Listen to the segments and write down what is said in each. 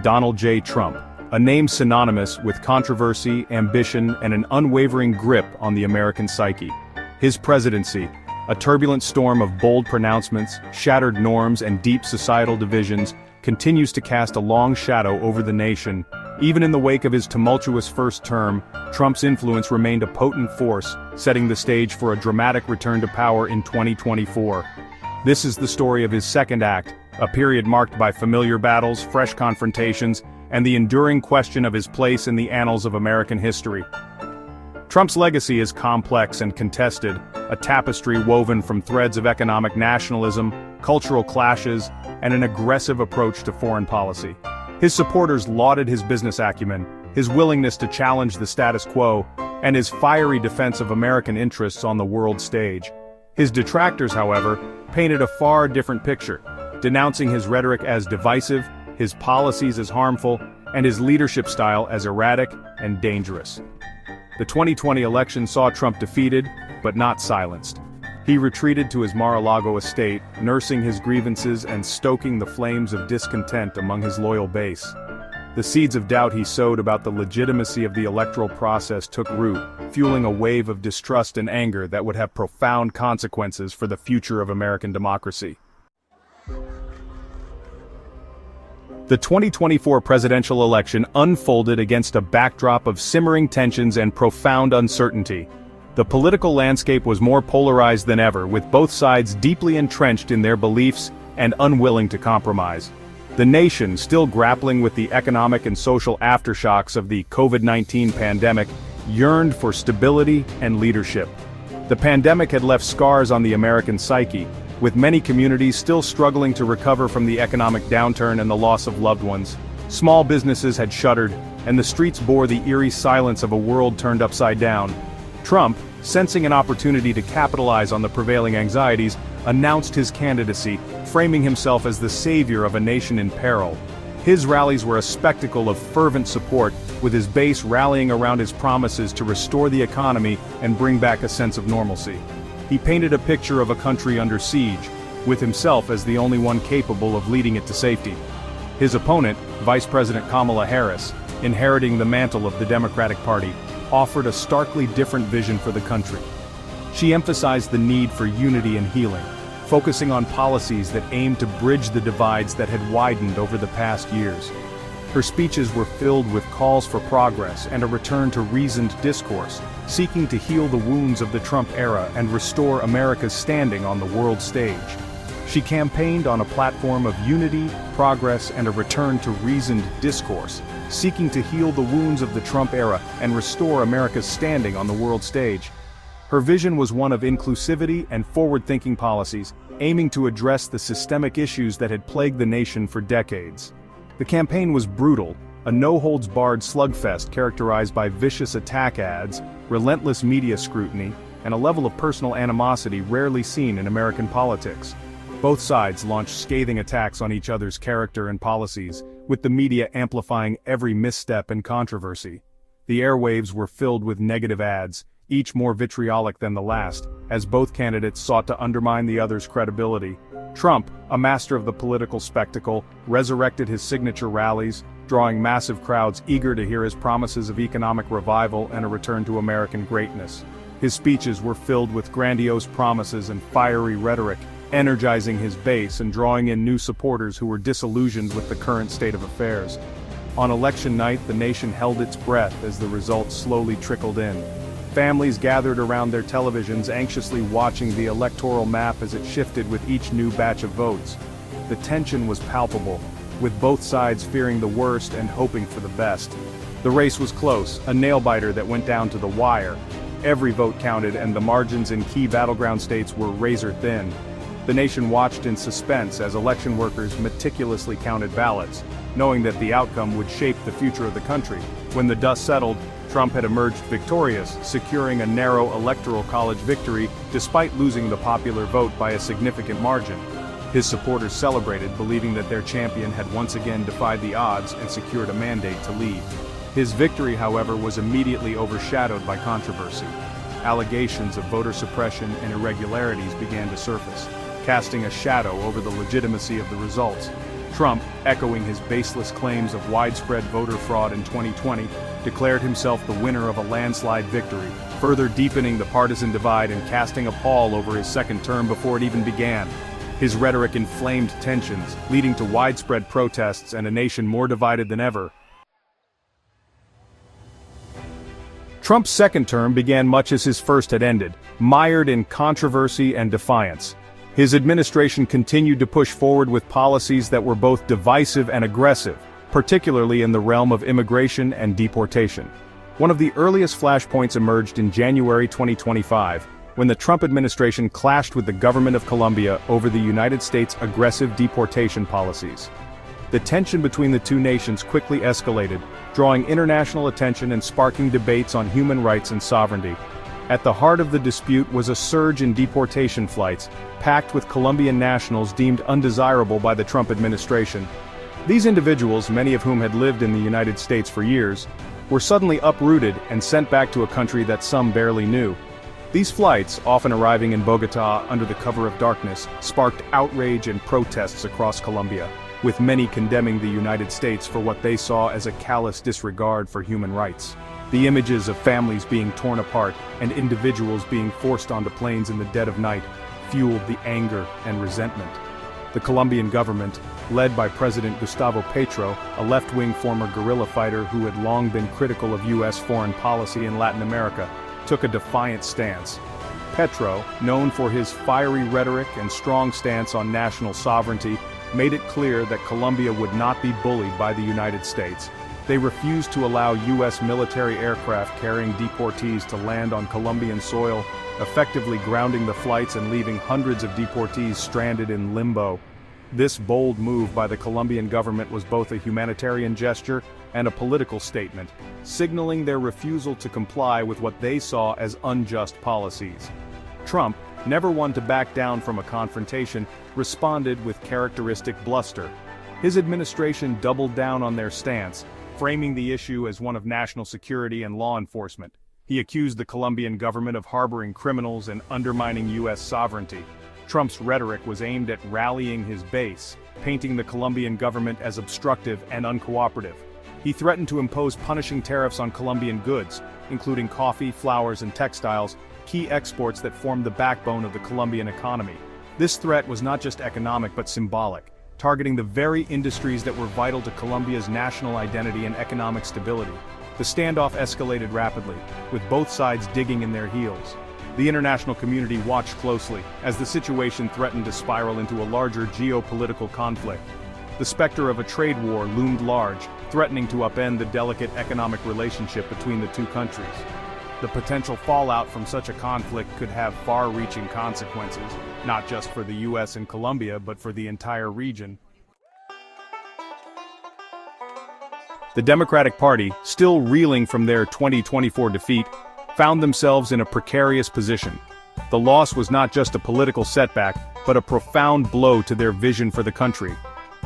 President Donald J. Trump, a name synonymous with controversy, ambition, and an unwavering grip on the American psyche. His presidency, a turbulent storm of bold pronouncements, shattered norms, and deep societal divisions, continues to cast a long shadow over the nation. Even in the wake of his tumultuous first term, Trump's influence remained a potent force, setting the stage for a dramatic return to power in 2024. This is the story of his second act, a period marked by familiar battles, fresh confrontations, and the enduring question of his place in the annals of American history. Trump's legacy is complex and contested, a tapestry woven from threads of economic nationalism, cultural clashes, and an aggressive approach to foreign policy. His supporters lauded his business acumen, his willingness to challenge the status quo, and his fiery defense of American interests on the world stage. His detractors, however, painted a far different picture, denouncing his rhetoric as divisive, his policies as harmful, and his leadership style as erratic and dangerous. The 2020 election saw Trump defeated, but not silenced. He retreated to his Mar-a-Lago estate, nursing his grievances and stoking the flames of discontent among his loyal base. The seeds of doubt he sowed about the legitimacy of the electoral process took root, fueling a wave of distrust and anger that would have profound consequences for the future of American democracy. The 2024 presidential election unfolded against a backdrop of simmering tensions and profound uncertainty. The political landscape was more polarized than ever, with both sides deeply entrenched in their beliefs and unwilling to compromise. The nation, still grappling with the economic and social aftershocks of the COVID-19 pandemic, yearned for stability and leadership. The pandemic had left scars on the American psyche, with many communities still struggling to recover from the economic downturn and the loss of loved ones. Small businesses had shuttered, and the streets bore the eerie silence of a world turned upside down. Trump, sensing an opportunity to capitalize on the prevailing anxieties, announced his candidacy, framing himself as the savior of a nation in peril. His rallies were a spectacle of fervent support, with his base rallying around his promises to restore the economy and bring back a sense of normalcy. He painted a picture of a country under siege, with himself as the only one capable of leading it to safety. His opponent, Vice President Kamala Harris, inheriting the mantle of the Democratic Party, offered a starkly different vision for the country. She emphasized the need for unity and healing, focusing on policies that aimed to bridge the divides that had widened over the past years. Her speeches were filled with calls for progress and a return to reasoned discourse, seeking to heal the wounds of the Trump era and restore America's standing on the world stage. She campaigned on a platform of unity, progress, and a return to reasoned discourse, seeking to heal the wounds of the Trump era and restore America's standing on the world stage. Her vision was one of inclusivity and forward-thinking policies, aiming to address the systemic issues that had plagued the nation for decades. The campaign was brutal, a no-holds-barred slugfest characterized by vicious attack ads, relentless media scrutiny, and a level of personal animosity rarely seen in American politics. Both sides launched scathing attacks on each other's character and policies, with the media amplifying every misstep and controversy. The airwaves were filled with negative ads, each more vitriolic than the last, as both candidates sought to undermine the other's credibility. Trump, a master of the political spectacle, resurrected his signature rallies, drawing massive crowds eager to hear his promises of economic revival and a return to American greatness. His speeches were filled with grandiose promises and fiery rhetoric, energizing his base and drawing in new supporters who were disillusioned with the current state of affairs. On election night, the nation held its breath as the results slowly trickled in. Families gathered around their televisions, anxiously watching the electoral map as it shifted with each new batch of votes. The tension was palpable, with both sides fearing the worst and hoping for the best. The race was close, a nail-biter that went down to the wire. Every vote counted, and the margins in key battleground states were razor-thin. The nation watched in suspense as election workers meticulously counted ballots, knowing that the outcome would shape the future of the country. When the dust settled, Trump had emerged victorious, securing a narrow electoral college victory despite losing the popular vote by a significant margin. His supporters celebrated, believing that their champion had once again defied the odds and secured a mandate to lead. His victory, however, was immediately overshadowed by controversy. Allegations of voter suppression and irregularities began to surface, casting a shadow over the legitimacy of the results. Trump, echoing his baseless claims of widespread voter fraud in 2020, declared himself the winner of a landslide victory, further deepening the partisan divide and casting a pall over his second term before it even began. His rhetoric inflamed tensions, leading to widespread protests and a nation more divided than ever. Trump's second term began much as his first had ended, mired in controversy and defiance. His administration continued to push forward with policies that were both divisive and aggressive, particularly in the realm of immigration and deportation. One of the earliest flashpoints emerged in January 2025, when the Trump administration clashed with the government of Colombia over the United States' aggressive deportation policies. The tension between the two nations quickly escalated, drawing international attention and sparking debates on human rights and sovereignty. At the heart of the dispute was a surge in deportation flights, packed with Colombian nationals deemed undesirable by the Trump administration. These individuals, many of whom had lived in the United States for years, were suddenly uprooted and sent back to a country that some barely knew. These flights, often arriving in Bogotá under the cover of darkness, sparked outrage and protests across Colombia, with many condemning the United States for what they saw as a callous disregard for human rights. The images of families being torn apart and individuals being forced onto planes in the dead of night fueled the anger and resentment. The Colombian government, led by President Gustavo Petro, a left-wing former guerrilla fighter who had long been critical of U.S. foreign policy in Latin America, took a defiant stance. Petro, known for his fiery rhetoric and strong stance on national sovereignty, made it clear that Colombia would not be bullied by the United States. They refused to allow U.S. military aircraft carrying deportees to land on Colombian soil, effectively grounding the flights and leaving hundreds of deportees stranded in limbo. This bold move by the Colombian government was both a humanitarian gesture and a political statement, signaling their refusal to comply with what they saw as unjust policies. Trump, never one to back down from a confrontation, responded with characteristic bluster. His administration doubled down on their stance, framing the issue as one of national security and law enforcement. He accused the Colombian government of harboring criminals and undermining U.S. sovereignty. Trump's rhetoric was aimed at rallying his base, painting the Colombian government as obstructive and uncooperative. He threatened to impose punishing tariffs on Colombian goods, including coffee, flowers, and textiles, key exports that formed the backbone of the Colombian economy. This threat was not just economic but symbolic, targeting the very industries that were vital to Colombia's national identity and economic stability. The standoff escalated rapidly, with both sides digging in their heels. The international community watched closely, as the situation threatened to spiral into a larger geopolitical conflict. The specter of a trade war loomed large, threatening to upend the delicate economic relationship between the two countries. The potential fallout from such a conflict could have far-reaching consequences, not just for the U.S. and Colombia, but for the entire region. The Democratic Party, still reeling from their 2024 defeat, found themselves in a precarious position. The loss was not just a political setback, but a profound blow to their vision for the country.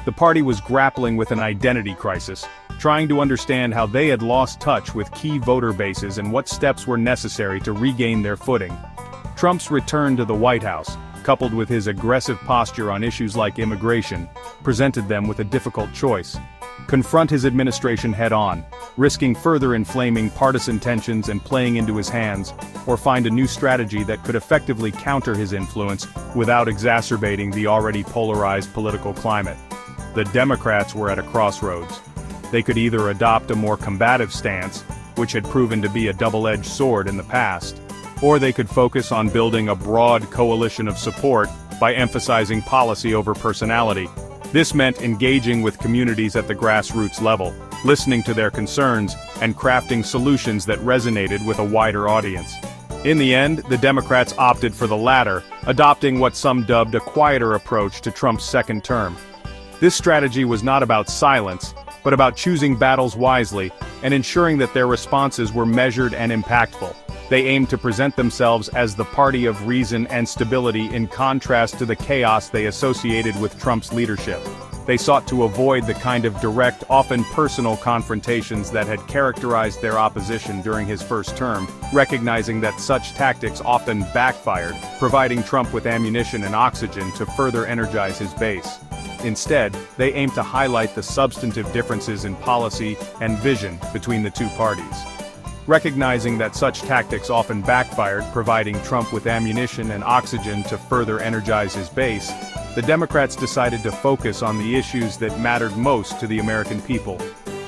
The party was grappling with an identity crisis, trying to understand how they had lost touch with key voter bases and what steps were necessary to regain their footing. Trump's return to the White House, coupled with his aggressive posture on issues like immigration, presented them with a difficult choice. Confront his administration head-on, risking further inflaming partisan tensions and playing into his hands, or find a new strategy that could effectively counter his influence without exacerbating the already polarized political climate. The Democrats were at a crossroads. They could either adopt a more combative stance, which had proven to be a double-edged sword in the past, or they could focus on building a broad coalition of support by emphasizing policy over personality. This meant engaging with communities at the grassroots level, listening to their concerns, and crafting solutions that resonated with a wider audience. In the end, the Democrats opted for the latter, adopting what some dubbed a quieter approach to Trump's second term. This strategy was not about silence, but about choosing battles wisely and ensuring that their responses were measured and impactful. They aimed to present themselves as the party of reason and stability in contrast to the chaos they associated with Trump's leadership. They sought to avoid the kind of direct, often personal confrontations that had characterized their opposition during his first term, recognizing that such tactics often backfired, providing Trump with ammunition and oxygen to further energize his base. Instead, they aimed to highlight the substantive differences in policy and vision between the two parties. Recognizing that such tactics often backfired, providing Trump with ammunition and oxygen to further energize his base, the Democrats decided to focus on the issues that mattered most to the American people.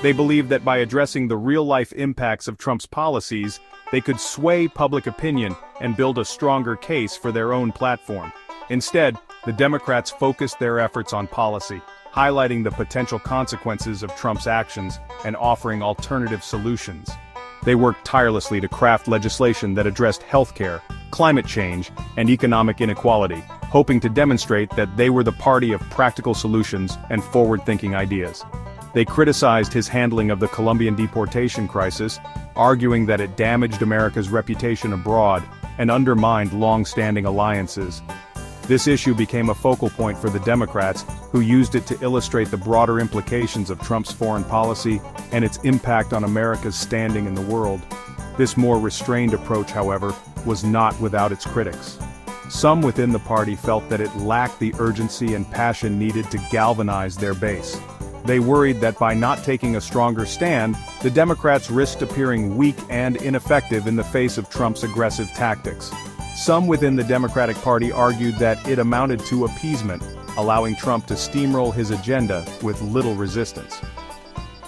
They believed that by addressing the real-life impacts of Trump's policies, they could sway public opinion and build a stronger case for their own platform. Instead, the Democrats focused their efforts on policy, highlighting the potential consequences of Trump's actions and offering alternative solutions. They worked tirelessly to craft legislation that addressed healthcare, climate change, and economic inequality, hoping to demonstrate that they were the party of practical solutions and forward-thinking ideas. They criticized his handling of the Colombian deportation crisis, arguing that it damaged America's reputation abroad and undermined long-standing alliances. This issue became a focal point for the Democrats, who used it to illustrate the broader implications of Trump's foreign policy and its impact on America's standing in the world. This more restrained approach, however, was not without its critics. Some within the party felt that it lacked the urgency and passion needed to galvanize their base. They worried that by not taking a stronger stand, the Democrats risked appearing weak and ineffective in the face of Trump's aggressive tactics. Some within the Democratic Party argued that it amounted to appeasement, allowing Trump to steamroll his agenda with little resistance.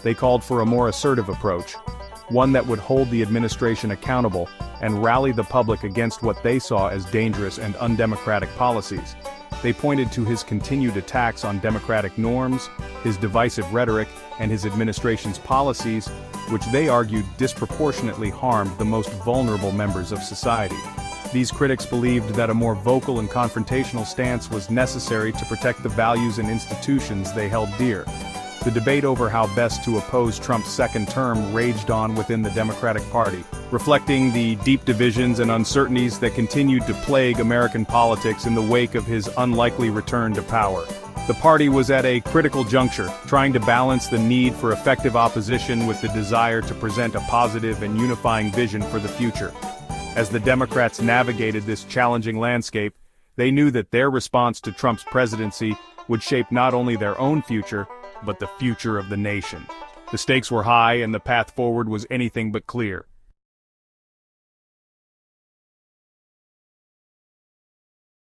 They called for a more assertive approach, one that would hold the administration accountable and rally the public against what they saw as dangerous and undemocratic policies. They pointed to his continued attacks on democratic norms, his divisive rhetoric, and his administration's policies, which they argued disproportionately harmed the most vulnerable members of society. These critics believed that a more vocal and confrontational stance was necessary to protect the values and institutions they held dear. The debate over how best to oppose Trump's second term raged on within the Democratic Party, reflecting the deep divisions and uncertainties that continued to plague American politics in the wake of his unlikely return to power. The party was at a critical juncture, trying to balance the need for effective opposition with the desire to present a positive and unifying vision for the future. As the Democrats navigated this challenging landscape, they knew that their response to Trump's presidency would shape not only their own future, but the future of the nation. The stakes were high and the path forward was anything but clear.